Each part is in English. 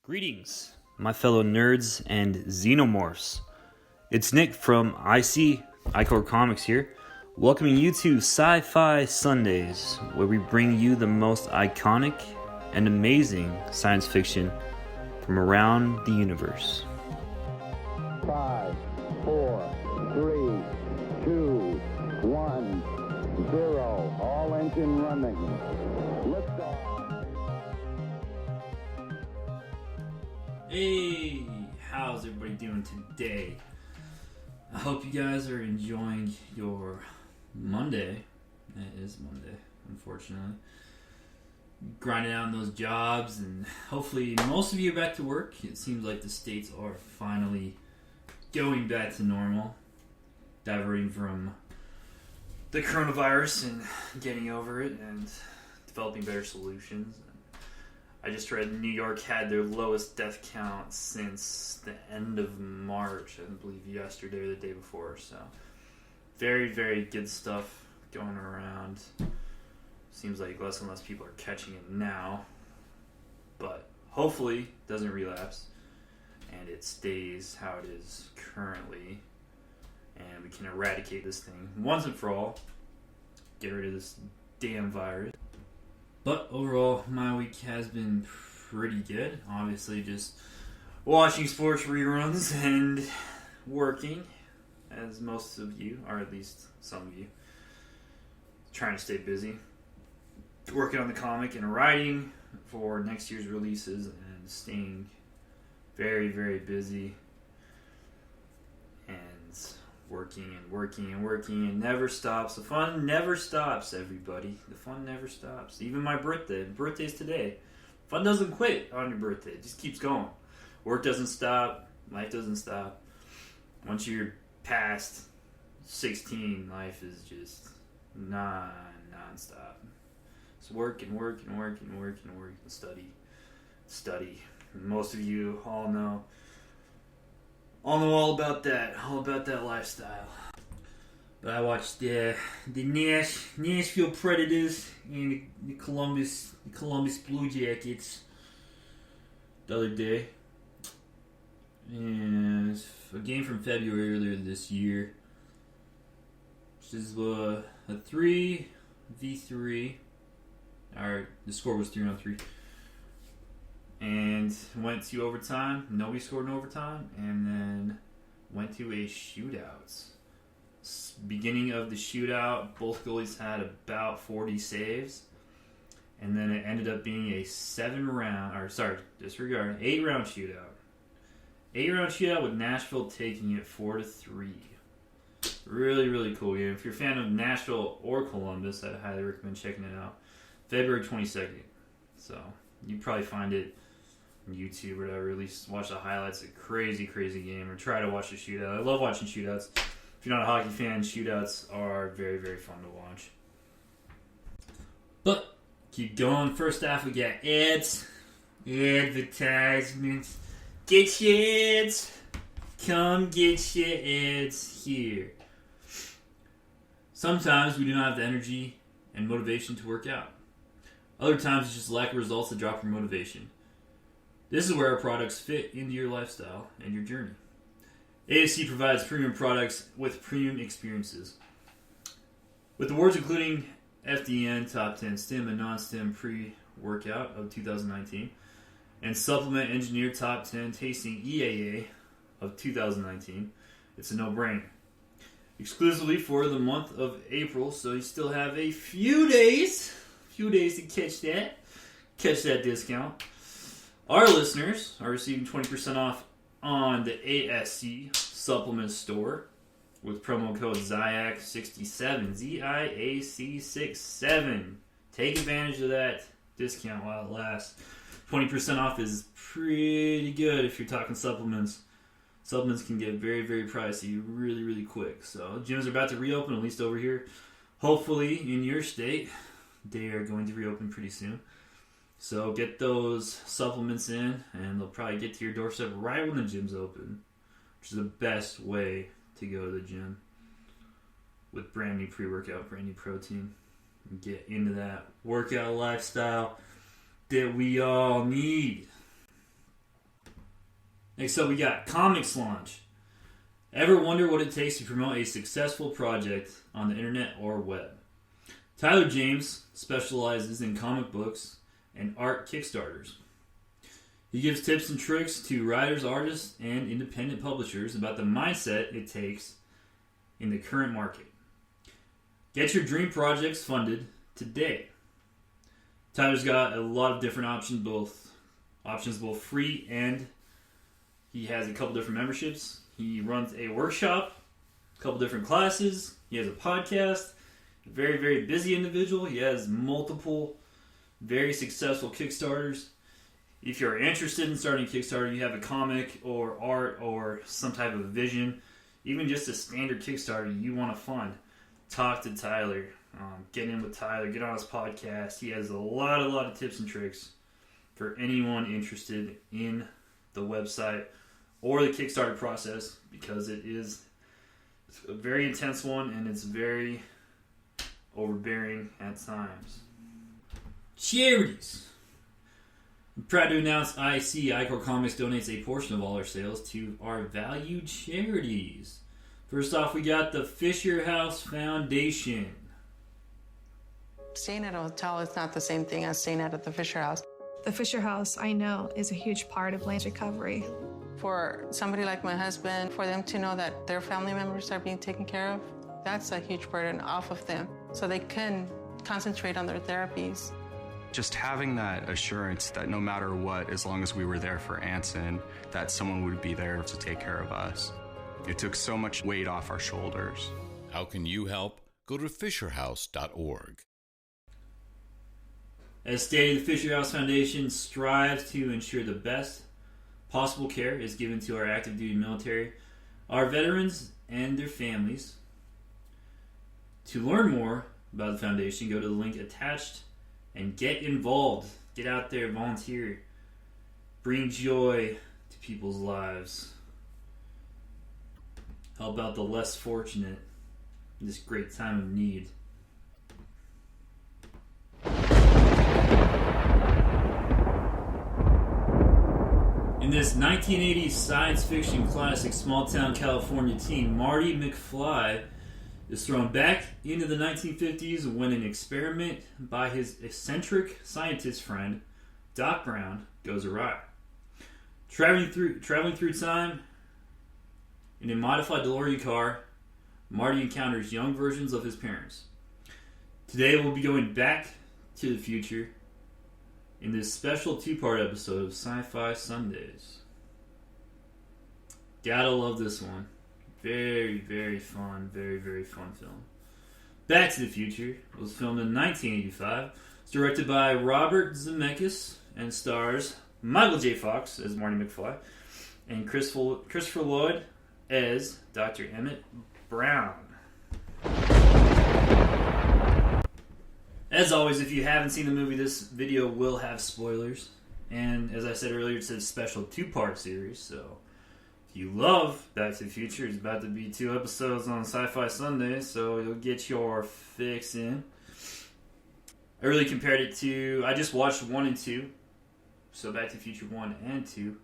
Greetings, my fellow nerds and xenomorphs. It's Nick from ASC Comics here, welcoming you to Sci-Fi Sundays, where we bring you the most iconic and amazing science fiction from around the universe. 5, 4, 3, 2, 1, 0. All engine running. Liftoff. Hey, how's everybody doing today? I hope you guys are enjoying your Monday. It is Monday, unfortunately. Grinding out on those jobs, and hopefully most of you are back to work. It seems like the states are finally going back to normal, diverting from the coronavirus and getting over it and developing better solutions. I just read New York had their lowest death count since the end of March, I believe yesterday or the day before. So very, very good stuff going around. Seems like less and less people are catching it now, but hopefully it doesn't relapse and it stays how it is currently, and we can eradicate this thing once and for all, get rid of this damn virus. But overall, my week has been pretty good. Obviously, just watching sports reruns and working, as most of you, or at least some of you, trying to stay busy. Working on the comic and writing for next year's releases and staying very, very busy. And working and never stops. The fun never stops, everybody. The fun never stops. Even my birthday. Birthday's today. Fun doesn't quit on your birthday. It just keeps going. Work doesn't stop. Life doesn't stop. Once you're past 16, life is just non-stop. It's work and study. And most of you all know all about that lifestyle. But I watched the Nashville Predators and the Columbus Blue Jackets the other day. And it's a game from February earlier this year, which is a 3v3. The score was 3-3. And went to overtime. Nobody scored in overtime. And then went to a shootout. Beginning of the shootout, both goalies had about 40 saves. And then it ended up being a 8-round shootout. 8-round shootout with Nashville taking it 4-3. Really, really cool game. If you're a fan of Nashville or Columbus, I'd highly recommend checking it out. February 22nd. So you probably find it on YouTube or whatever. At least watch the highlights. A crazy, crazy game. Or try to watch the shootout. I love watching shootouts. If you're not a hockey fan, shootouts are very, very fun to watch. But keep going. First half, we got ads, advertisements. Get your ads. Come get your ads here. Sometimes we do not have the energy and motivation to work out. Other times it's just lack of results that drop your motivation. This is where our products fit into your lifestyle and your journey. ASC provides premium products with premium experiences. With awards including FDN Top 10 Stim and Non-Stim Pre-Workout of 2019 and Supplement Engineer Top 10 Tasting EAA of 2019, it's a no-brainer. Exclusively for the month of April, so you still have a few days to catch that discount. Our listeners are receiving 20% off on the ASC Supplements store with promo code ZIAC67, ZIAC67. Take advantage of that discount while it lasts. 20% off is pretty good if you're talking supplements. Supplements can get very, very pricey really, really quick. So gyms are about to reopen, at least over here. Hopefully in your state, they are going to reopen pretty soon. So get those supplements in, and they'll probably get to your doorstep right when the gym's open, which is the best way to go to the gym with brand new pre-workout, brand new protein, and get into that workout lifestyle that we all need. Next up, we got Comix Launch. Ever wonder what it takes to promote a successful project on the internet or web? Tyler James specializes in comic books and art Kickstarters. He gives tips and tricks to writers, artists, and independent publishers about the mindset it takes in the current market. Get your dream projects funded today. Tyler's got a lot of different options, both free and he has a couple different memberships. He runs a workshop, a couple different classes. He has a podcast. A very, very busy individual. He has multiple very successful Kickstarters. If you're interested in starting a Kickstarter, you have a comic or art or some type of vision, even just a standard Kickstarter you want to fund, talk to Tyler. Get in with Tyler. Get on his podcast. He has a lot of tips and tricks for anyone interested in the website or the Kickstarter process, because it's a very intense one and it's very overbearing at times. Charities. I'm proud to announce Icor Comics donates a portion of all our sales to our valued charities. First off, we got the Fisher House Foundation. Staying at a hotel is not the same thing as staying at the Fisher House. The Fisher House, I know, is a huge part of Lane's recovery. For somebody like my husband, for them to know that their family members are being taken care of, that's a huge burden off of them, so they can concentrate on their therapies. Just having that assurance that no matter what, as long as we were there for Anson, that someone would be there to take care of us. It took so much weight off our shoulders. How can you help? Go to fisherhouse.org. As stated, the Fisher House Foundation strives to ensure the best possible care is given to our active duty military, our veterans, and their families. To learn more about the foundation, go to the link attached and get involved. Get out there, volunteer. Bring joy to people's lives. Help out the less fortunate in this great time of need. In this 1980s science fiction classic, small-town California teen Marty McFly is thrown back into the 1950s when an experiment by his eccentric scientist friend, Doc Brown, goes awry. Traveling through time in a modified DeLorean car, Marty encounters young versions of his parents. Today we'll be going back to the future in this special two-part episode of Sci-Fi Sundays. Gotta love this one. Very, very fun, very, very fun film. Back to the Future was filmed in 1985. It's directed by Robert Zemeckis and stars Michael J. Fox as Marty McFly and Christopher Lloyd as Dr. Emmett Brown. As always, if you haven't seen the movie, this video will have spoilers. And as I said earlier, it's a special two-part series, so if you love Back to the Future, it's about to be 2 episodes on Sci-Fi Sunday, so you'll get your fix in. I really compared it to... I just watched 1 and 2, so Back to the Future 1 and 2,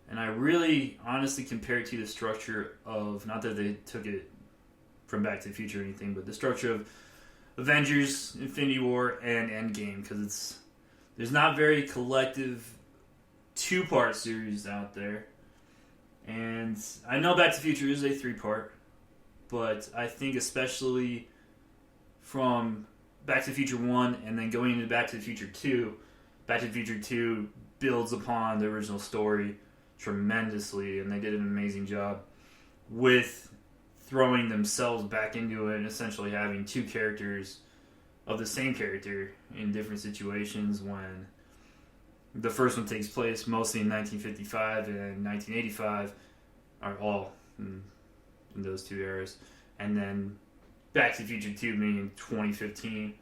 and I really honestly compared it to the structure of... Not that they took it from Back to the Future or anything, but the structure of Avengers, Infinity War, and Endgame, because there's not very collective 2-part series out there. And I know Back to the Future is a 3-part, but I think especially from Back to the Future 1 and then going into Back to the Future 2, Back to the Future 2 builds upon the original story tremendously, and they did an amazing job with throwing themselves back into it and essentially having 2 characters of the same character in different situations, when the first one takes place mostly in 1955 and 1985 are all in those 2 eras, and then Back to the Future 2 being in 2015,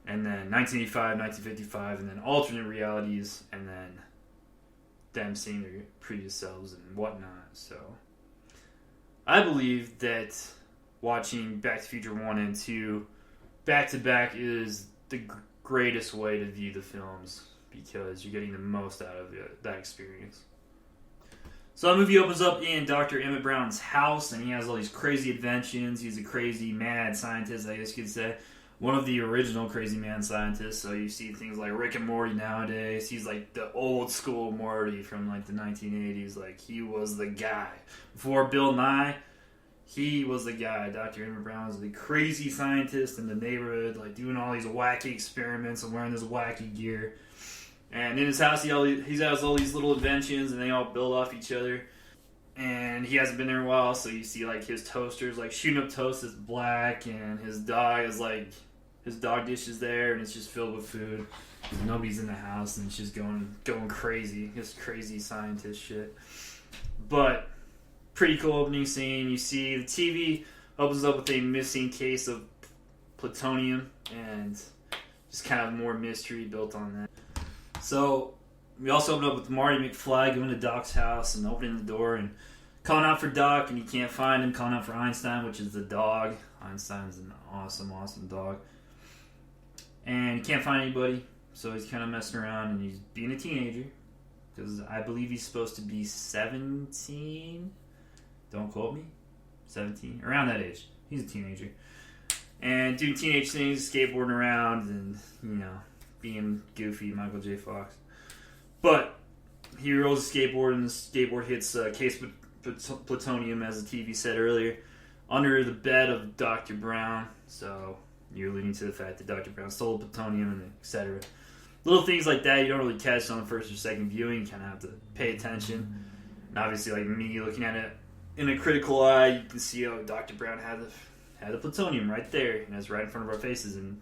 and then 1985, 1955, and then alternate realities, and then them seeing their previous selves and whatnot. So I believe that watching Back to the Future 1 and 2 back-to-back is the greatest way to view the films, because you're getting the most out of that experience. So the movie opens up in Dr. Emmett Brown's house, and he has all these crazy inventions. He's a crazy mad scientist, I guess you could say. One of the original crazy man scientists. So you see things like Rick and Morty nowadays. He's like the old school Morty from like the 1980s. Like, he was the guy. Before Bill Nye, he was the guy. Dr. Emmett Brown was the crazy scientist in the neighborhood, like doing all these wacky experiments and wearing this wacky gear. And in his house, he has all these little inventions, and they all build off each other. And he hasn't been there in a while, so you see like his toasters, like shooting up toast is black, and his dog is like, his dog dish is there, and it's just filled with food. Nobody's in the house, and it's just going crazy. Just crazy scientist shit. But pretty cool opening scene. You see the TV opens up with a missing case of plutonium, and just kind of more mystery built on that. So we also open up with Marty McFly going to Doc's house and opening the door and calling out for Doc, and he can't find him. Calling out for Einstein, which is the dog. Einstein's an awesome, awesome dog. And he can't find anybody, so he's kind of messing around, and he's being a teenager, because I believe he's supposed to be 17. Don't quote me. 17. Around that age. He's a teenager. And doing teenage things, skateboarding around, and, you know, being goofy, Michael J. Fox. But he rolls a skateboard, and the skateboard hits case plutonium, as the TV said earlier, under the bed of Dr. Brown. So you're alluding to the fact that Dr. Brown stole plutonium, and etc. Little things like that you don't really catch on the first or second viewing. You kind of have to pay attention. And obviously, like me looking at it in a critical eye, you can see, oh, Dr. Brown had the plutonium right there, and it's right in front of our faces, and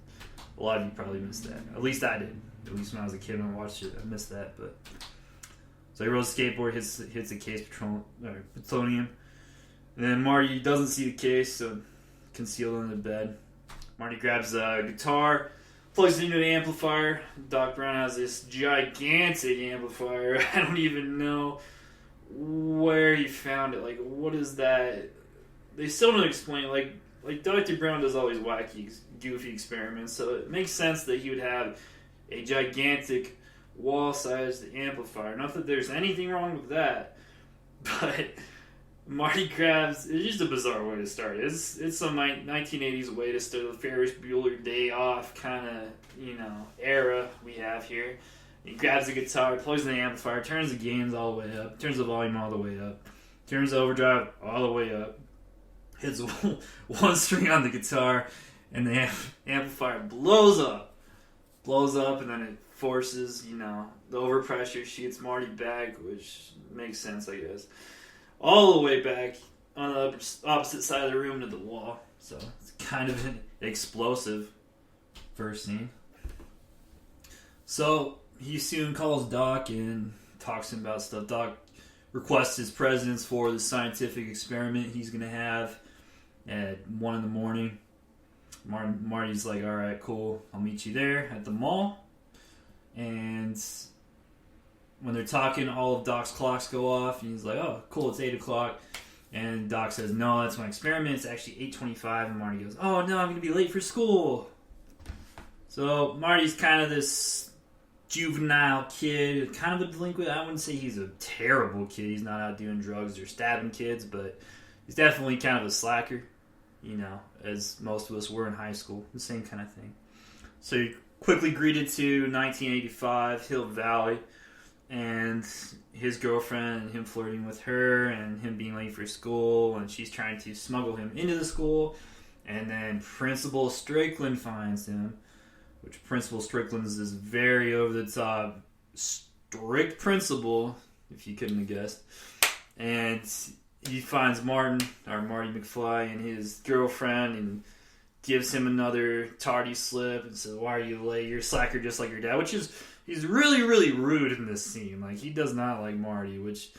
a lot of you probably missed that. At least I did. At least when I was a kid and I watched it, I missed that. But so he rolls a skateboard, hits a case plutonium, and then Marty doesn't see the case, so concealed under the bed. Marty grabs a guitar, plugs it into an amplifier. Doc Brown has this gigantic amplifier. I don't even know where he found it. Like, what is that? They still don't explain. Like Dr. Brown does all these wacky, goofy experiments, so it makes sense that he would have a gigantic wall-sized amplifier. Not that there's anything wrong with that, but Marty grabs... It's just a bizarre way to start. It's some 1980s way to start the Ferris Bueller Day Off kind of, era we have here. He grabs the guitar, plugs in the amplifier, turns the gains all the way up, turns the volume all the way up, turns the overdrive all the way up, hits one string on the guitar, and the amplifier blows up, and then it forces, the overpressure shoots Marty back, which makes sense, I guess, all the way back on the opposite side of the room to the wall. So it's kind of an explosive first scene. So he soon calls Doc and talks to him about stuff. Doc requests his presence for the scientific experiment he's going to have at 1 in the morning. Marty's like, all right, cool. I'll meet you there at the mall. And when they're talking, all of Doc's clocks go off. And he's like, oh, cool, it's 8 o'clock. And Doc says, no, that's my experiment. It's actually 8:25. And Marty goes, oh, no, I'm going to be late for school. So Marty's kind of this juvenile kid, kind of a delinquent. I wouldn't say he's a terrible kid. He's not out doing drugs or stabbing kids, but he's definitely kind of a slacker, as most of us were in high school. The same kind of thing. So he quickly greeted to 1985, Hill Valley, and his girlfriend, and him flirting with her, and him being late for school, and she's trying to smuggle him into the school, and then Principal Strickland finds him, which Principal Strickland is this very over-the-top, strict principal, if you couldn't have guessed, and he finds Marty McFly and his girlfriend and gives him another tardy slip and says, why are you late? You're a slacker just like your dad, which is, he's really, really rude in this scene. Like, he does not like Marty, which,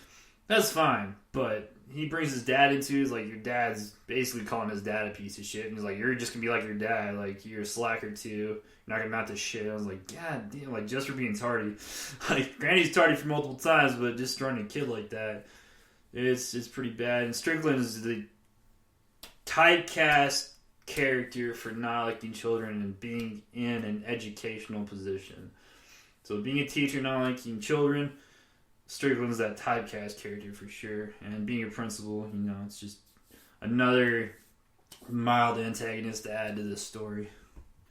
that's fine, but he brings his dad into it. He's like, your dad's basically calling his dad a piece of shit, and he's like, you're just gonna be like your dad, like, you're a slacker too, you're not gonna amount to shit. I was like, god damn, like, just for being tardy. Like, granted, he's tardy for multiple times, but just throwing a kid like that, it's pretty bad. And Strickland is the typecast character for not liking children and being in an educational position. So being a teacher, not liking children, Strickland's that typecast character for sure. And being a principal, you know, it's just another mild antagonist to add to this story.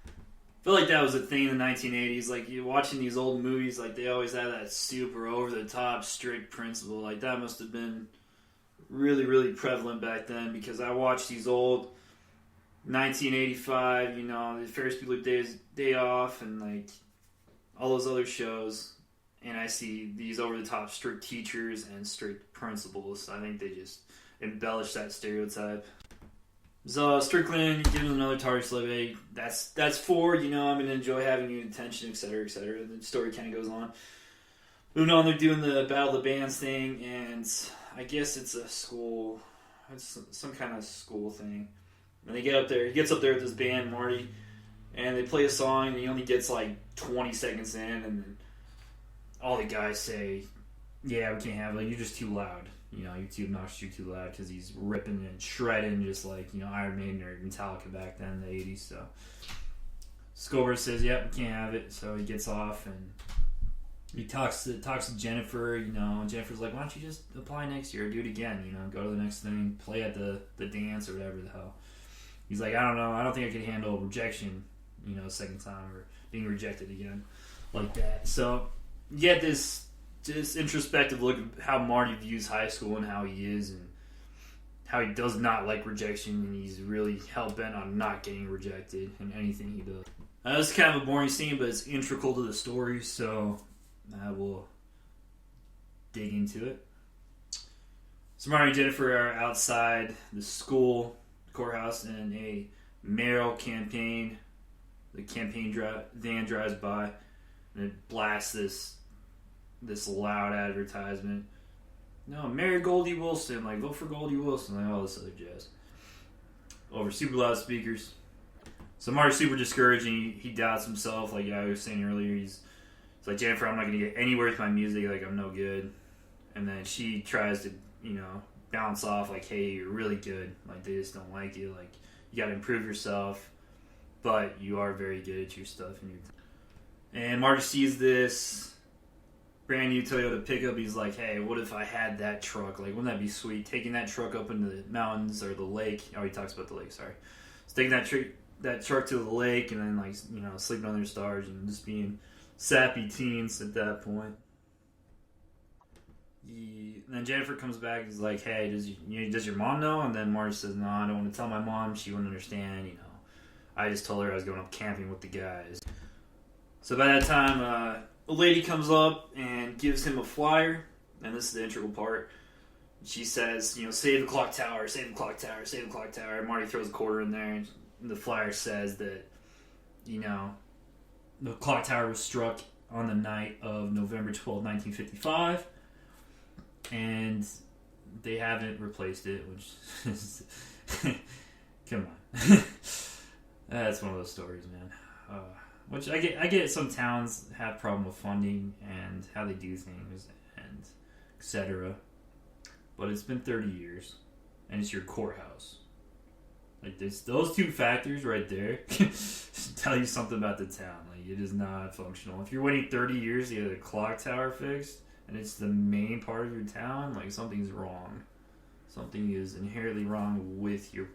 I feel like that was a thing in the 1980s. Like, you're watching these old movies, like, they always had that super over-the-top, strict principal. Like, that must have been really, really prevalent back then, because I watched these old 1985, you know, the Ferris Bueller's Day Off, and, like, all those other shows, and I see these over-the-top strict teachers and strict principals. I think they just embellish that stereotype. So Strickland gives him another target slip. That's 4. You know, I'm gonna enjoy having your attention, etc., etc. The story kind of goes on. Moving on, they're doing the Battle of the Bands thing, and I guess it's a school. It's some kind of school thing. And they get up there. He gets up there with this band, Marty, and they play a song, and he only gets like 20 seconds in, and then all the guys say, "Yeah, we can't have it. You're just too loud. You know, you're too obnoxious, you're too loud," because he's ripping and shredding just like, you know, Iron Maiden or Metallica back then in the 80s. So Scober says, "Yep, we can't have it." So he gets off and he talks to Jennifer. You know, and Jennifer's like, "Why don't you just apply next year? Do it again. You know, go to the next thing, play at the dance or whatever the hell." He's like, "I don't know. I don't think I could handle rejection, you know, second time or being rejected again like that." So you get this introspective look at how Marty views high school and how he is and how he does not like rejection, and he's really hell-bent on not getting rejected in anything he does. This is kind of a boring scene, but it's integral to the story, so I will dig into it. So Marty and Jennifer are outside the school courthouse in a mayoral campaign. The campaign van drives by, and it blasts this loud advertisement. "No, marry Goldie Wilson, like, vote for Goldie Wilson," like all this other jazz. Over super loud speakers. So Marty's super discouraged, and he doubts himself, like I was saying earlier. He's like, "Jennifer, I'm not going to get anywhere with my music, like, I'm no good." And then she tries to, you know, bounce off, like, "Hey, you're really good. Like, they just don't like you. Like, you got to improve yourself, but you are very good at your stuff." And Marty sees this brand new Toyota pickup. He's like, "Hey, what if I had that truck? Like, wouldn't that be sweet? Taking that truck up into the mountains or the lake." Oh, he talks about the lake, sorry. So taking that truck to the lake and then, like, you know, sleeping under the stars and just being sappy teens at that point. And then Jennifer comes back and he's like, "Hey, does your mom know?" And then Marty says, "No, I don't want to tell my mom. She wouldn't understand, you know. I just told her I was going up camping with the guys." So by that time, a lady comes up and gives him a flyer, and this is the integral part. She says, you know, "Save the clock tower, save the clock tower, save the clock tower." And Marty throws a quarter in there, and the flyer says that, you know, the clock tower was struck on the night of November 12, 1955, and they haven't replaced it, which is... Come on. That's one of those stories, man. Which I get some towns have problem with funding and how they do things and etc. But it's been 30 years, and it's your courthouse. Like, those two factors right there tell you something about the town. Like, it is not functional. If you're waiting 30 years to get a clock tower fixed, and it's the main part of your town, like, something's wrong. Something is inherently wrong with your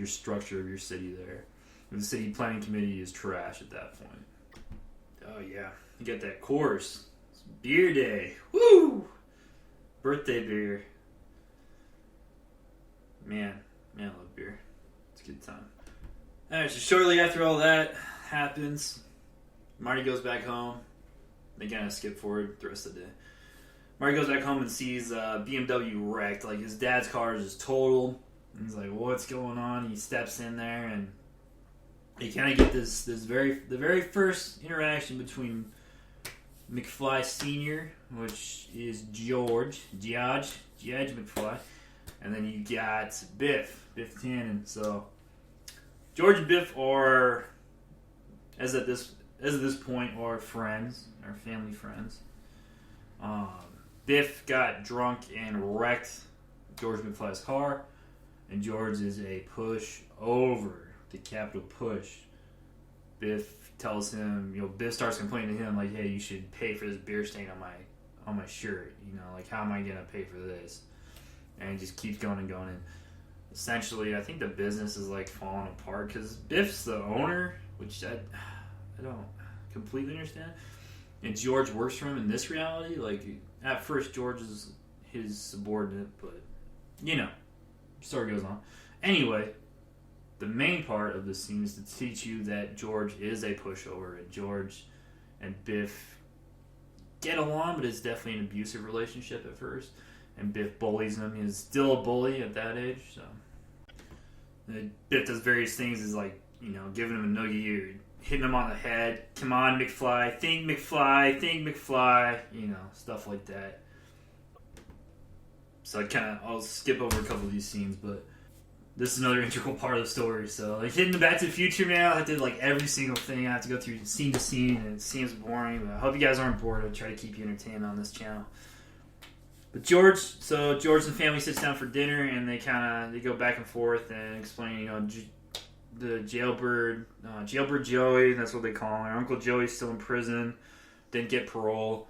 structure of your city there. The city planning committee is trash at that point. Oh yeah, you got that course. It's beer day. Woo! Birthday beer. Man, I love beer. It's a good time. Alright, so shortly after all that happens, Marty goes back home. They kind of skip forward the rest of the day. Marty goes back home and sees BMW wrecked. Like, his dad's car is just totaled. And he's like, "What's going on?" He steps in there and you kind of get the very first interaction between McFly Sr., which is George McFly, and then you got Biff Tannen. So George and Biff are, as at this point, are friends, are family friends. Biff got drunk and wrecked George McFly's car, and George is a push over. The capital push. Biff tells him, Biff starts complaining to him, like, "Hey, you should pay for this beer stain on my shirt? Like, how am I gonna pay for this? And it just keeps going and going. And essentially, I think the business is like falling apart because Biff's the owner, which I don't completely understand. And George works for him in this reality. Like, at first, George is his subordinate, but story goes on. Anyway, the main part of the scene is to teach you that George is a pushover, and George and Biff get along, but it's definitely an abusive relationship at first. And Biff bullies him. He's still a bully at that age, so Biff does various things, is like, giving him a noogie or hitting him on the head. Come on, McFly, think McFly, stuff like that. So I'll skip over a couple of these scenes, but this is another integral part of the story. So, like, hitting the Back to the Future, man, I did like every single thing. I have to go through scene to scene, and it seems boring, but I hope you guys aren't bored. I try to keep you entertained on this channel. But George and the family sits down for dinner, and they go back and forth and explain, the jailbird Joey, that's what they call him. Uncle Joey's still in prison, didn't get parole,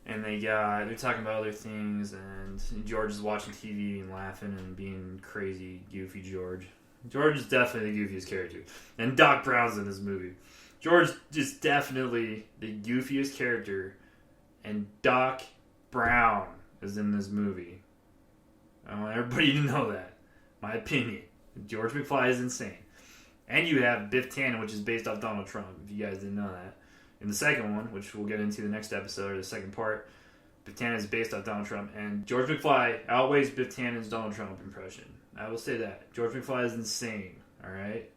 and they're talking about other things, and George is watching TV and laughing and being crazy, goofy George. George is definitely the goofiest character, and Doc Brown's in this movie. George is definitely the goofiest character, and Doc Brown is in this movie. I want everybody to know that. My opinion. George McFly is insane. And you have Biff Tannen, which is based off Donald Trump, if you guys didn't know that. In the second one, which we'll get into the next episode, or the second part, Biff Tannen is based off Donald Trump. And George McFly outweighs Biff Tannen's Donald Trump impression. I will say that. George McFly is insane, alright?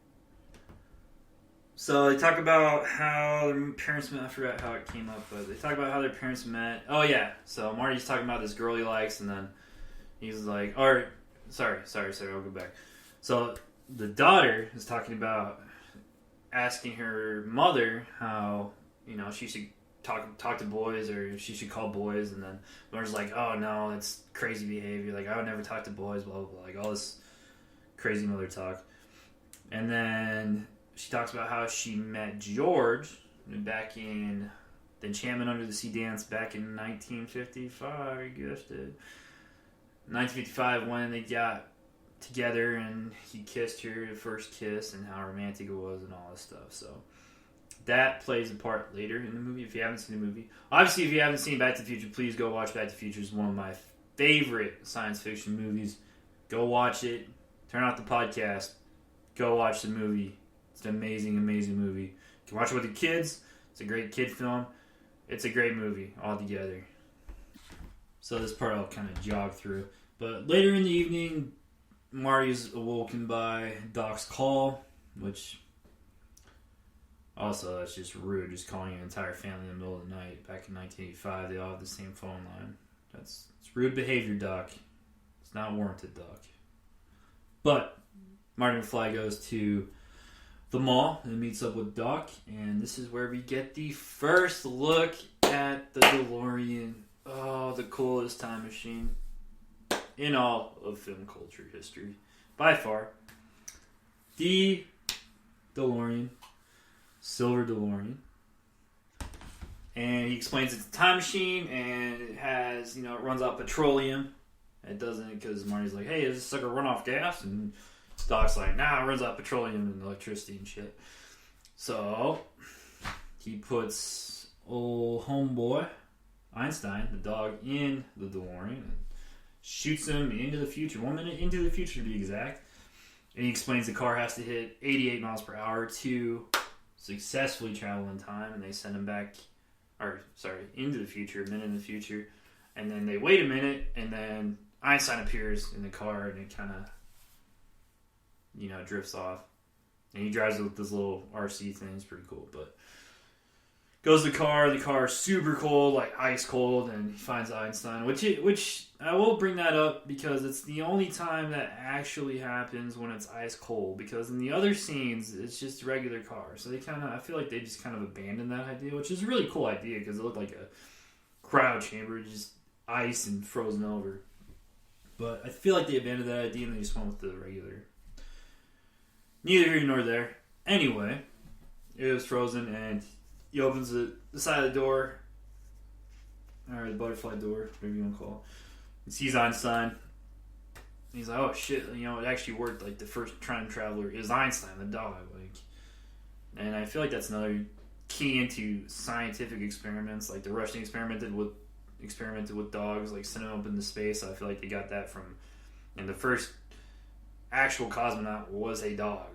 So they talk about how their parents met. I forgot how it came up, but they talk about how their parents met. Oh, yeah. So Marty's talking about this girl he likes, and then he's like, sorry, I'll go back. So the daughter is talking about asking her mother how, she should talk to boys, or she should call boys, and then Lauren's like, oh no, that's crazy behavior, like I would never talk to boys, blah blah blah, like all this crazy mother talk. And then she talks about how she met George back in the Enchantment Under the Sea dance back in 1955, I guessed it. 1955, when they got together and he kissed her, the first kiss, and how romantic it was and all this stuff. So that plays a part later in the movie if you haven't seen the movie. Obviously, if you haven't seen Back to the Future, please go watch Back to the Future. It's one of my favorite science fiction movies. Go watch it. Turn off the podcast. Go watch the movie. It's an amazing, amazing movie. You can watch it with your kids. It's a great kid film. It's a great movie altogether. So this part I'll kind of jog through. But later in the evening, Marty's awoken by Doc's call, which also, that's just rude, just calling an entire family in the middle of the night. Back in 1985, they all have the same phone line. It's rude behavior, Doc. It's not warranted, Doc. But Marty McFly goes to the mall and meets up with Doc, and this is where we get the first look at the DeLorean. Oh, the coolest time machine in all of film culture history. By far. The DeLorean. Silver DeLorean. And he explains it's a time machine, and it has, it runs out petroleum. It doesn't, because Marty's like, hey, does this sucker run off gas? And Doc's like, nah, it runs out petroleum and electricity and shit. So he puts old homeboy Einstein, the dog, in the DeLorean and shoots him into the future, 1 minute into the future to be exact. And he explains the car has to hit 88 miles per hour to successfully travel in time, and they send him back, into the future, a minute in the future. And then they wait a minute, and then Einstein appears in the car, and it kind of, drifts off. And he drives with this little RC thing. It's pretty cool, but goes to the car is super cold, like ice cold, and he finds Einstein, which I will bring that up because it's the only time that actually happens when it's ice cold, because in the other scenes, it's just a regular car. So I feel like they just kind of abandoned that idea, which is a really cool idea because it looked like a cryo chamber, just ice and frozen over. But I feel like they abandoned that idea and they just went with the regular. Neither here nor there. Anyway, it was frozen, and he opens the side of the door, or the butterfly door, whatever you want to call it. He sees Einstein. And he's like, oh shit, you know, it actually worked. Like, the first time traveler is Einstein, the dog. Like, and I feel like that's another key into scientific experiments. Like, the Russian experimented with dogs, like sending them up into space. So I feel like they got that from, and the first actual cosmonaut was a dog.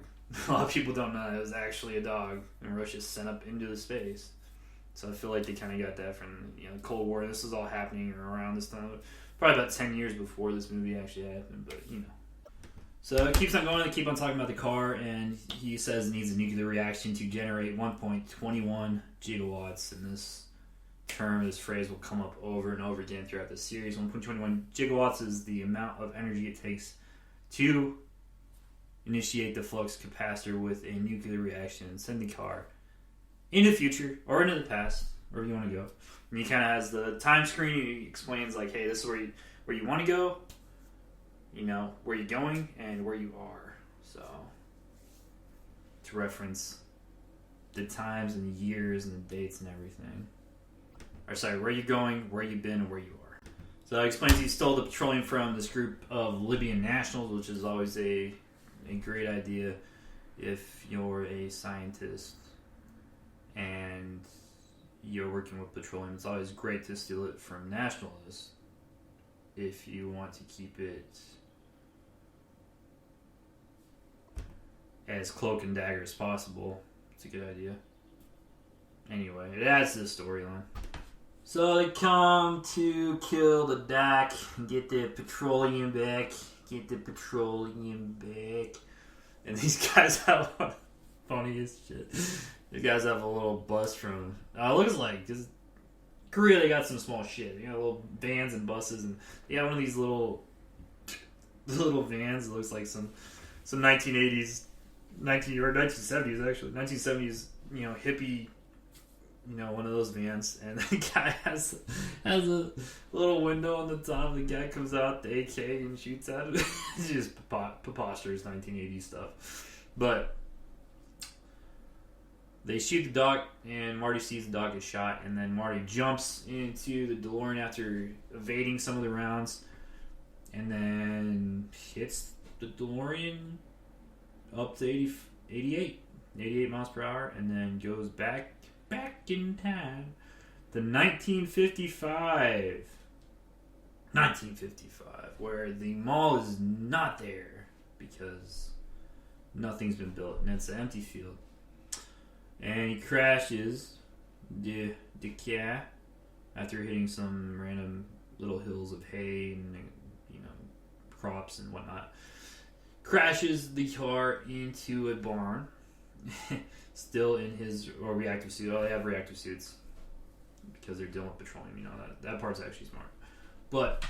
A lot of people don't know that it was actually a dog, and Russia sent up into the space. So I feel like they kind of got that from, you know, the Cold War. This is all happening around this time, probably about 10 years before this movie actually happened. But you know, so it keeps on going. They keep on talking about the car, and he says it needs a nuclear reaction to generate 1.21 gigawatts. And this term, this phrase will come up over and over again throughout the series. 1.21 gigawatts is the amount of energy it takes to initiate the flux capacitor with a nuclear reaction and send the car into the future or into the past, wherever you want to go. And he kind of has the time screen. He explains, like, hey, this is where you want to go, you know, where you're going and where you are. So, to reference the times and the years and the dates and everything. Or sorry, where you're going, where you've been, and where you are. So he explains he stole the petroleum from this group of Libyan nationals, which is always a great idea if you're a scientist and you're working with petroleum. It's always great to steal it from nationalists if you want to keep it as cloak and dagger as possible. It's a good idea. Anyway, it adds to the storyline. So they come to kill the doc and get the petroleum back. And these guys have funniest shit. These guys have a little bus from, it looks like, because Korea, they got some small shit. You know, little vans and buses, and they got one of these little vans. It looks like some 1980s, or 1970s actually, 1970s, you know, hippie, you know, one of those vans, and the guy has a little window on the top. The guy comes out, the AK, and shoots at it. It's just preposterous 1980s stuff. But they shoot the doc, and Marty sees the doc get shot, and then Marty jumps into the DeLorean after evading some of the rounds, and then hits the DeLorean up to 88 miles per hour, and then goes back in time to 1955, where the mall is not there because nothing's been built and it's an empty field. And he crashes the car after hitting some random little hills of hay and, you know, crops and whatnot. Crashes the car into a barn. Still in his reactive suit. Oh, they have reactive suits because they're dealing with petroleum. You know, that part's actually smart. But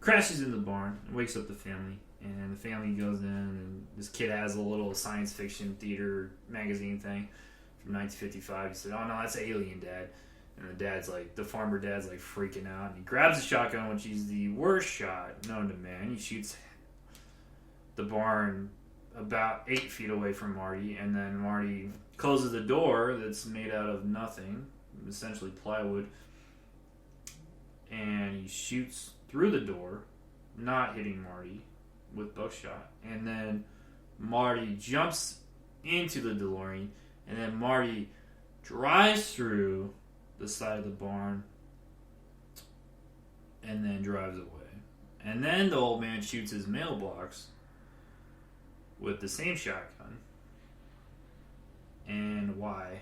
crashes in the barn and wakes up the family. And the family goes in, and this kid has a little science fiction theater magazine thing from 1955. He said, "Oh no, that's Alien, Dad." And the farmer dad's like freaking out. And he grabs a shotgun, which is the worst shot known to man. He shoots the barn about 8 feet away from Marty, and then Marty closes the door that's made out of nothing, essentially plywood, and he shoots through the door, not hitting Marty with buckshot. And then Marty jumps into the DeLorean, and then Marty drives through the side of the barn and then drives away. And then the old man shoots his mailbox with the same shotgun. And why?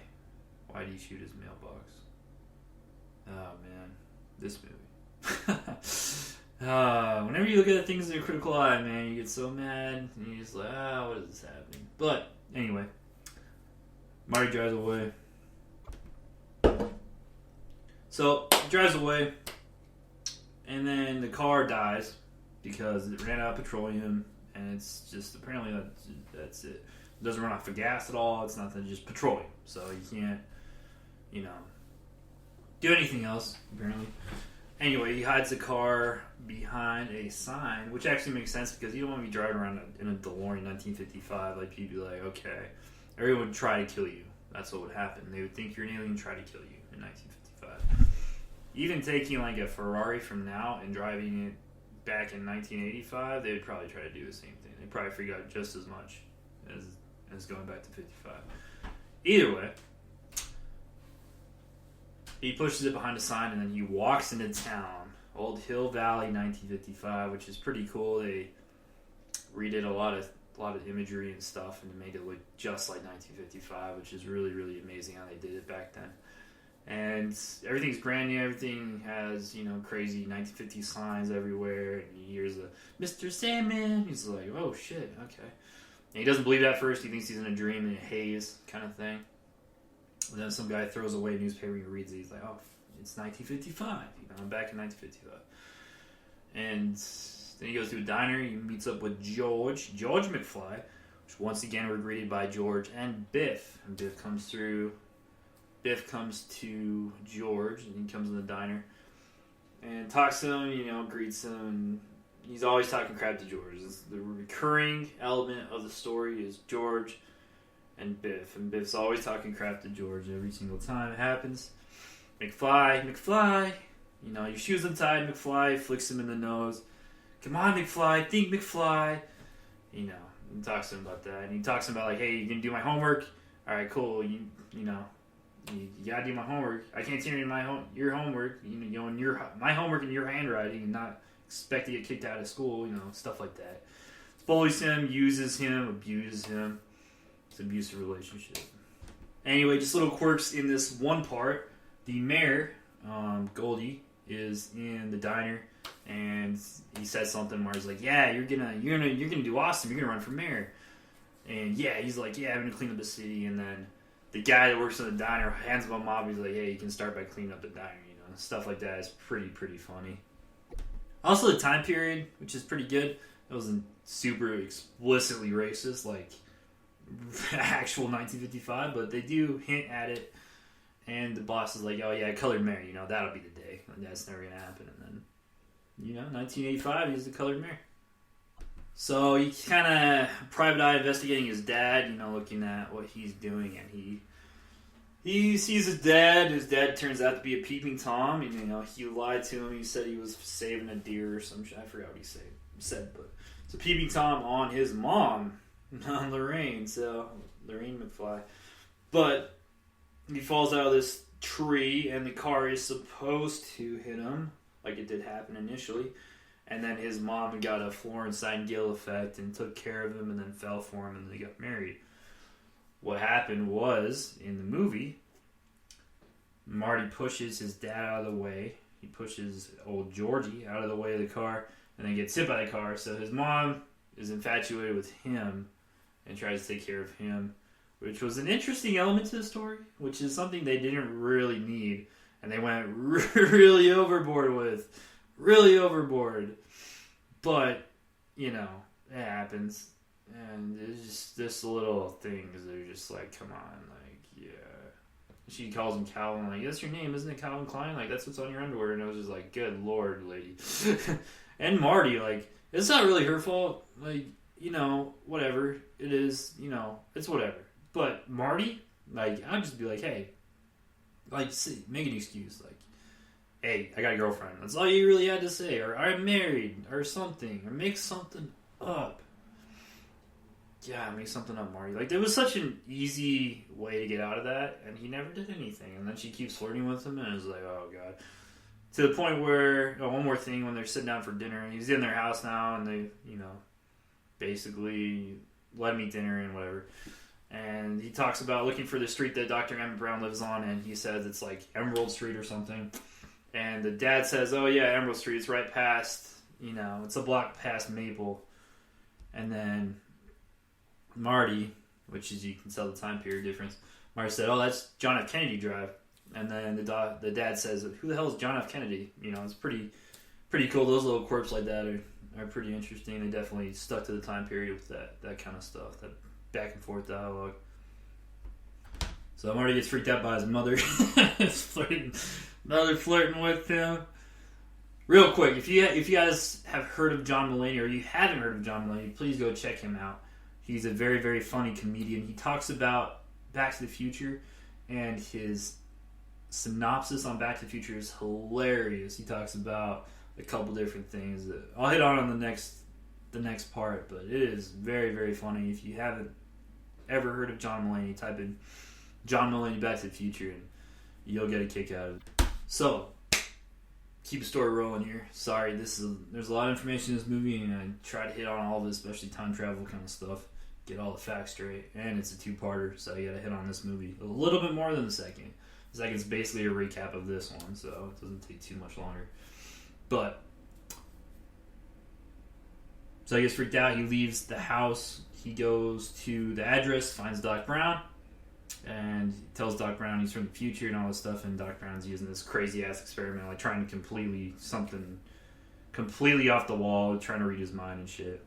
Why do you shoot his mailbox? Oh man, this movie. Whenever you look at things in a critical eye, man, you get so mad, and you're just like, what is this happening? But anyway, Marty drives away. So he drives away, and then the car dies because it ran out of petroleum. And it's just, apparently that's it. It doesn't run off of gas at all. It's nothing, just petroleum. So you can't, you know, do anything else, apparently. Anyway, he hides the car behind a sign, which actually makes sense because you don't want to be driving around in a DeLorean 1955. Like, you'd be like, okay, everyone would try to kill you. That's what would happen. They would think you're an alien and try to kill you in 1955. even taking like a Ferrari from now and driving it back in 1985, they would probably try to do the same thing. They'd probably figure out just as much as going back to 55. Either way, he pushes it behind a sign and then he walks into town. Old Hill Valley, 1955, which is pretty cool. They redid a lot of imagery and stuff and made it look just like 1955, which is really, really amazing how they did it back then. And everything's brand new. Everything has, crazy 1950 signs everywhere. And he hears a Mr. Sandman. He's like, oh shit, okay. And he doesn't believe it at first. He thinks he's in a dream, in a haze kind of thing. And then some guy throws away a newspaper and he reads it. He's like, oh, it's 1955. I'm back in 1955. And then he goes to a diner. He meets up with George McFly, which once again we're greeted by George and Biff. And Biff comes to George, and he comes in the diner and talks to him, greets him, and he's always talking crap to George. The recurring element of the story is George and Biff's always talking crap to George every single time it happens. McFly, your shoes untied, McFly, flicks him in the nose. Come on, McFly, think, McFly. He talks to him about that, and he talks to him about, like, hey, you gonna do my homework? All right, cool, you gotta do my homework. I can't turn in your homework, my homework in your handwriting and not expect to get kicked out of school, stuff like that. Bullies him, uses him, abuses him. It's an abusive relationship. Anyway, just little quirks in this one part. The mayor, Goldie, is in the diner, and he says something where he's like, "Yeah, you're gonna do awesome. You're gonna run for mayor." And yeah, he's like, "Yeah, I'm gonna clean up the city." And then the guy that works in the diner hands him a mop. He's like, "Hey, you can start by cleaning up the diner." Stuff like that is pretty funny. Also, the time period, which is pretty good. It wasn't super explicitly racist like actual 1955, but they do hint at it. And the boss is like, "Oh yeah, colored mayor, that'll be the day." And that's never gonna happen. And then, 1985, he's the colored mayor. So he kind of private eye investigating his dad, looking at what he's doing, and he sees his dad. His dad turns out to be a peeping Tom, and he lied to him. He said he was saving a deer or some shit. I forgot what he said, but it's a peeping Tom on his mom, on Lorraine. So Lorraine McFly, but he falls out of this tree, and the car is supposed to hit him, like it did happen initially. And then his mom got a Florence Nightingale effect and took care of him and then fell for him and they got married. What happened was, in the movie, Marty pushes his dad out of the way. He pushes old Georgie out of the way of the car and then gets hit by the car. So his mom is infatuated with him and tries to take care of him, which was an interesting element to the story, which is something they didn't really need. And they went really overboard with. Really overboard. But, it happens. And it's just this little thing, because they're just like, come on, like, yeah. She calls him Calvin, like, that's your name, isn't it, Calvin Klein? Like, that's what's on your underwear. And I was just like, good lord, lady. And Marty, like, it's not really her fault. Like, whatever. It is, it's whatever. But Marty, like, I'd just be like, hey, like, make an excuse, like, hey, I got a girlfriend. That's all you really had to say. Or I'm married. Or something. Or make something up. Yeah, make something up, Marty. Like, there was such an easy way to get out of that, and he never did anything. And then she keeps flirting with him, and it's like, oh, God. To the point where, one more thing, when they're sitting down for dinner, he's in their house now, and they, basically let him eat dinner and whatever. And he talks about looking for the street that Dr. Emmett Brown lives on, and he says it's like Emerald Street or something. And the dad says, oh yeah, Emerald Street, it's right past, it's a block past Maple. And then Marty, which is, you can tell the time period difference, Marty said, oh, that's John F. Kennedy Drive. And then the dad says, who the hell is John F. Kennedy? It's pretty cool. Those little quirks like that are pretty interesting. They definitely stuck to the time period with that kind of stuff, that back and forth dialogue. So Marty gets freaked out by his mother. Flirting with him. Real quick, if you guys have heard of John Mulaney, or you haven't heard of John Mulaney, please go check him out. He's a very, very funny comedian. He talks about Back to the Future and his synopsis on Back to the Future is hilarious. He talks about a couple different things that I'll hit on the next part, but it is very, very funny. If you haven't ever heard of John Mulaney, type in John Mulaney Back to the Future and you'll get a kick out of it. So, keep the story rolling here. Sorry, there's a lot of information in this movie, and I try to hit on all of it, especially time travel kind of stuff. Get all the facts straight, and it's a two-parter, so you gotta hit on this movie a little bit more than the second. The second's basically a recap of this one, so it doesn't take too much longer. But so he gets freaked out. He leaves the house. He goes to the address, finds Doc Brown, and tells Doc Brown he's from the future and all this stuff. And Doc Brown's using this crazy-ass experiment, like trying to completely off the wall, trying to read his mind and shit.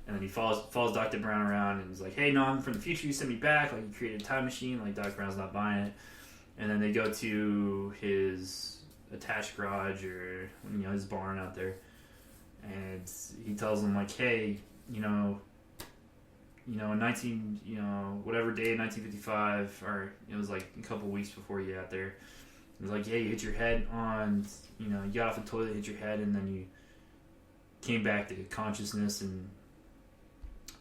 And then he follows Dr. Brown around and he's like, hey, no, I'm from the future. You sent me back. Like, you created a time machine. Like, Doc Brown's not buying it. And then they go to his attached garage or, his barn out there. And he tells them, like, hey, in whatever day in 1955, or it was like a couple weeks before you got there, it was like, yeah, you hit your head on, you got off the toilet, hit your head, and then you came back to consciousness, and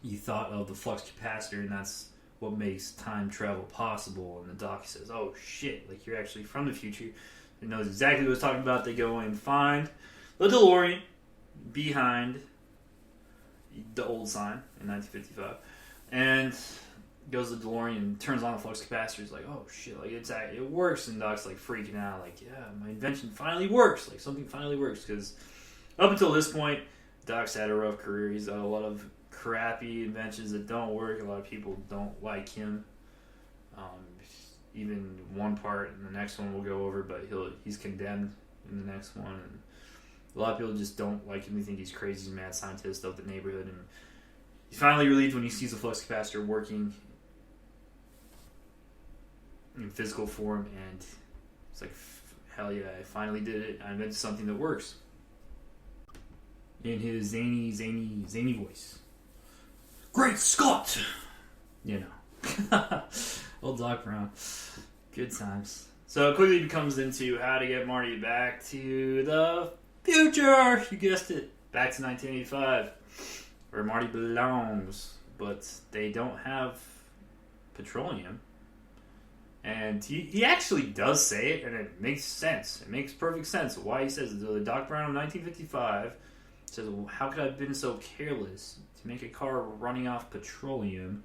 you thought of the flux capacitor, and that's what makes time travel possible. And the doc says, oh shit, like, you're actually from the future. He knows exactly what he's talking about. They go and find the DeLorean behind the old sign in 1955, and goes to the DeLorean and turns on the flux capacitor. He's like, oh shit, like, it works. And Doc's like freaking out, like, yeah, my invention finally works, like, something finally works. Because up until this point, Doc's had a rough career. He's had a lot of crappy inventions that don't work. A lot of people don't like him. Even one part in the next one we'll go over, but he's condemned in the next one. And a lot of people just don't like him. They think he's crazy. He's a mad scientist of the neighborhood. And he's finally relieved when he sees the flux capacitor working in physical form. And it's like, hell yeah, I finally did it. I invented something that works. In his zany voice. Great Scott! Old Doc Brown. Good times. So it quickly becomes into how to get Marty back to the future. You guessed it. Back to 1985. Where Marty belongs. But they don't have petroleum. And he actually does say it, and it makes sense. It makes perfect sense why he says it. The Doc Brown of 1955 says, well, how could I have been so careless to make a car running off petroleum?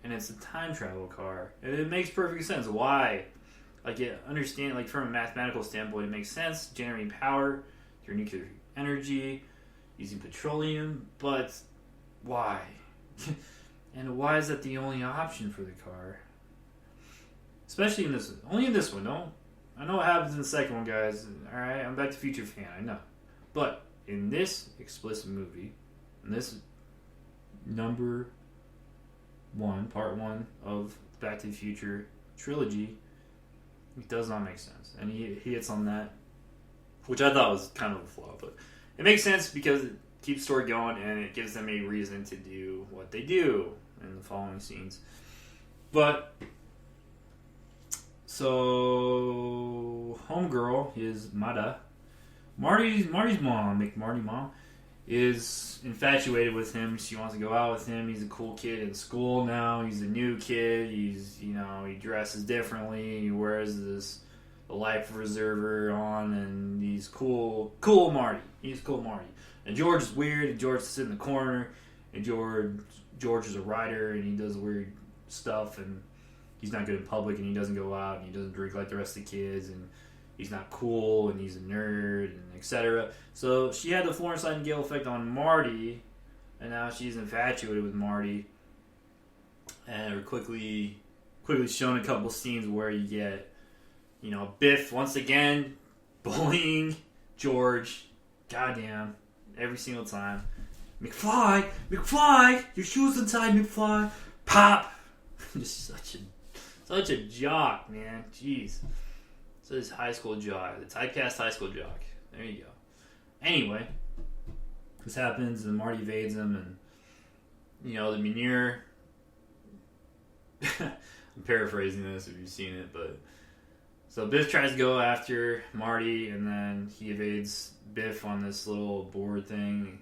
And it's a time travel car. And it makes perfect sense. Why? Like, you understand, like, from a mathematical standpoint, it makes sense. Generating power through nuclear energy, using petroleum, but why? And why is that the only option for the car? Especially in this one. Only in this one, no? I know what happens in the second one, guys. Alright, I'm a Back to the Future fan, I know. But in this explicit movie, in this number 1, part 1 of Back to the Future trilogy, it does not make sense. And he hits on that, which I thought was kind of a flaw, but it makes sense because it keeps the story going and it gives them a reason to do what they do in the following scenes. But so homegirl is Marty's mom, Marty mom, is infatuated with him. She wants to go out with him. He's a cool kid in school now. He's a new kid. He's, he dresses differently. He wears the life preserver on, and he's cool Marty. He's cool Marty. And George is weird, and George sits in the corner, and George is a writer, and he does weird stuff, and he's not good in public, and he doesn't go out, and he doesn't drink like the rest of the kids, and he's not cool, and he's a nerd, and etc. So she had the Florence Nightingale effect on Marty, and now she's infatuated with Marty. And we're quickly shown a couple scenes where you get, Biff once again bullying George. Goddamn, every single time. McFly, your shoes untied, McFly. Pop. Just such a jock, man. Jeez. So this high school jock, the typecast high school jock. There you go. Anyway, this happens, and Marty evades him, and the manure. I'm paraphrasing this if you've seen it, but So Biff tries to go after Marty, and then he evades Biff on this little board thing,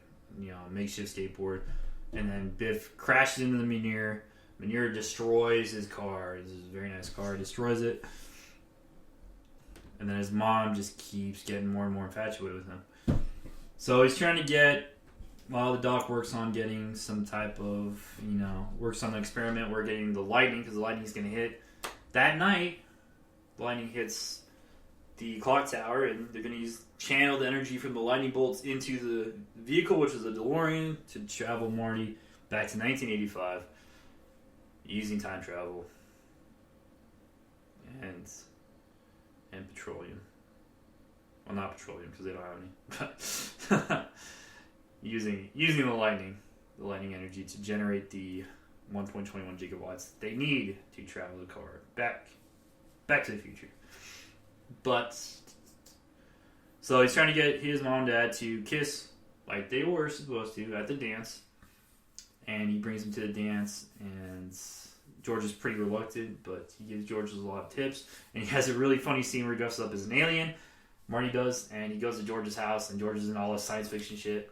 makeshift skateboard. And then Biff crashes into the Meneer. Meneer destroys his car. This is a very nice car. Destroys it. And then his mom just keeps getting more and more infatuated with him. So he's trying to get, while the doc works on getting some type of, works on the experiment, we're getting the lightning, because the lightning's going to hit. That night, the lightning hits the clock tower, and they're going to use channeled energy from the lightning bolts into the vehicle, which is a DeLorean, to travel Marty back to 1985 using time travel and petroleum. Well, not petroleum, because they don't have any. But using the lightning energy to generate the 1.21 gigawatts they need to travel the car back to the future. But so he's trying to get his mom and dad to kiss like they were supposed to at the dance, and he brings them to the dance, and George is pretty reluctant, but he gives George a lot of tips, and he has a really funny scene where he dresses up as an alien. Marty does, and he goes to George's house, and George is in all this science fiction shit,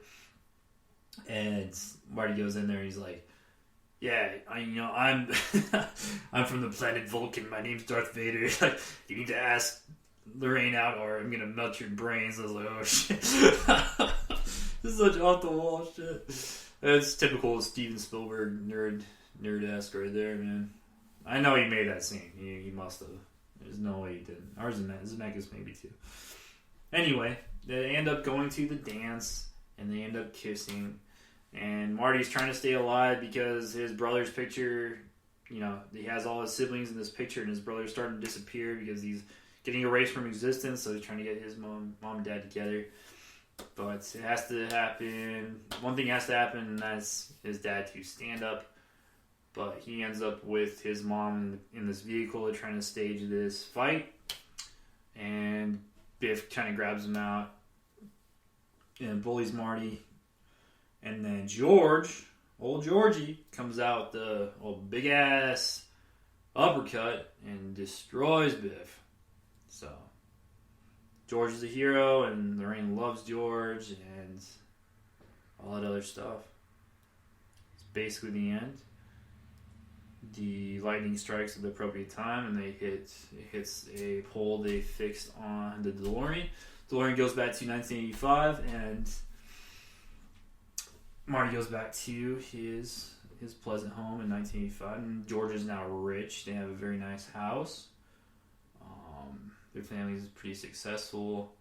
and Marty goes in there, and he's like, "Yeah, I'm I'm from the planet Vulcan. My name's Darth Vader. Like, you need to ask Lorraine out, or I'm gonna melt your brains." I was like, "Oh shit, this is such off the wall shit." It's typical Steven Spielberg nerd-esque right there, man. I know he made that scene. He must have. There's no way he didn't. Or Zemeckis maybe too. Anyway, they end up going to the dance, and they end up kissing. And Marty's trying to stay alive because his brother's picture, he has all his siblings in this picture, and his brother's starting to disappear because he's getting erased from existence, so he's trying to get his mom and dad together. But it has to happen. One thing has to happen, and that's his dad to stand up. But he ends up with his mom in this vehicle trying to stage this fight. And Biff kind of grabs him out and bullies Marty. And then old Georgie, comes out with the big ass uppercut and destroys Biff. So George is a hero, and Lorraine loves George, and all that other stuff. It's basically the end. The lightning strikes at the appropriate time, and it hits a pole they fixed on the DeLorean. DeLorean goes back to 1985, and Marty goes back to his pleasant home in 1985, and George is now rich. They have a very nice house. Their family is pretty successful.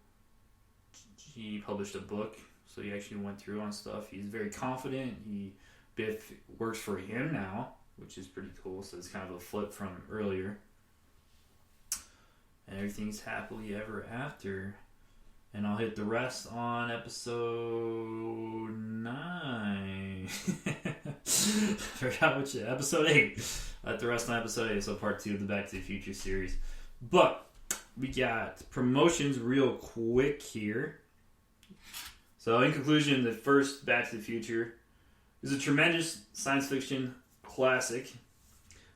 He published a book, so he actually went through on stuff. He's very confident. Biff works for him now, which is pretty cool. So it's kind of a flip from earlier. And everything's happily ever after. And I'll hit the rest on episode 9. Forgot which episode 8. I'll hit the rest on episode 8, so part 2 of the Back to the Future series. But we got promotions real quick here. So in conclusion, the first Back to the Future is a tremendous science fiction classic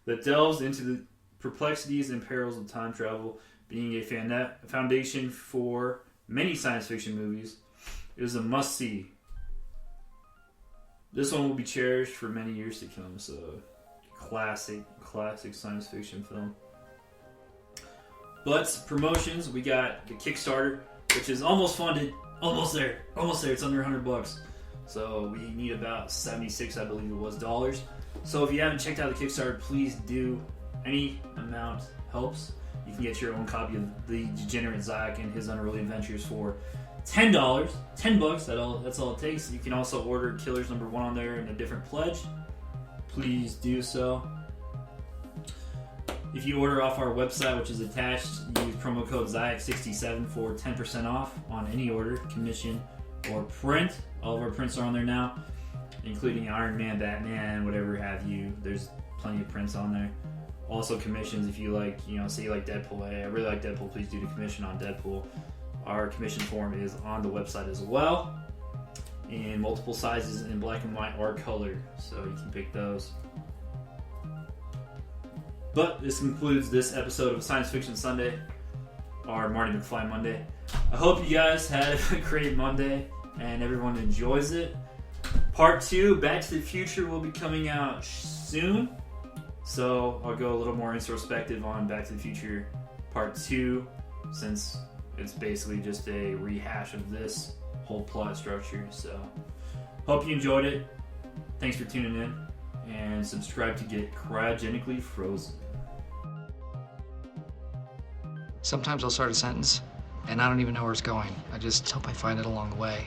that delves into the perplexities and perils of time travel, being a foundation for many science fiction movies. It is a must-see. This one will be cherished for many years to come. So, classic science fiction film. But promotions, we got the Kickstarter, which is almost funded. Almost there. It's under $100. So we need about 76, I believe it was, dollars. So if you haven't checked out the Kickstarter, please do. Any amount helps. You can get your own copy of The Degenerate Zack and His Unruly Adventures for $10. $10, that's all it takes. You can also order Killers #1 on there in a different pledge. Please do so. If you order off our website, which is attached, use promo code ZAYAK67 for 10% off on any order, commission, or print. All of our prints are on there now, including Iron Man, Batman, whatever have you. There's plenty of prints on there. Also commissions, if you like, say you like Deadpool. Hey, I really like Deadpool, please do the commission on Deadpool. Our commission form is on the website as well, in multiple sizes, in black and white or color, so you can pick those. But this concludes this episode of Science Fiction Sunday. our Marty McFly Monday. I hope you guys had a great Monday and everyone enjoys it. Part 2, Back to the Future, will be coming out soon. So I'll go a little more introspective on Back to the Future Part 2, since it's basically just a rehash of this whole plot structure. So hope you enjoyed it. Thanks for tuning in, and subscribe to get cryogenically frozen. Sometimes I'll start a sentence and I don't even know where it's going. I just hope I find it along the way.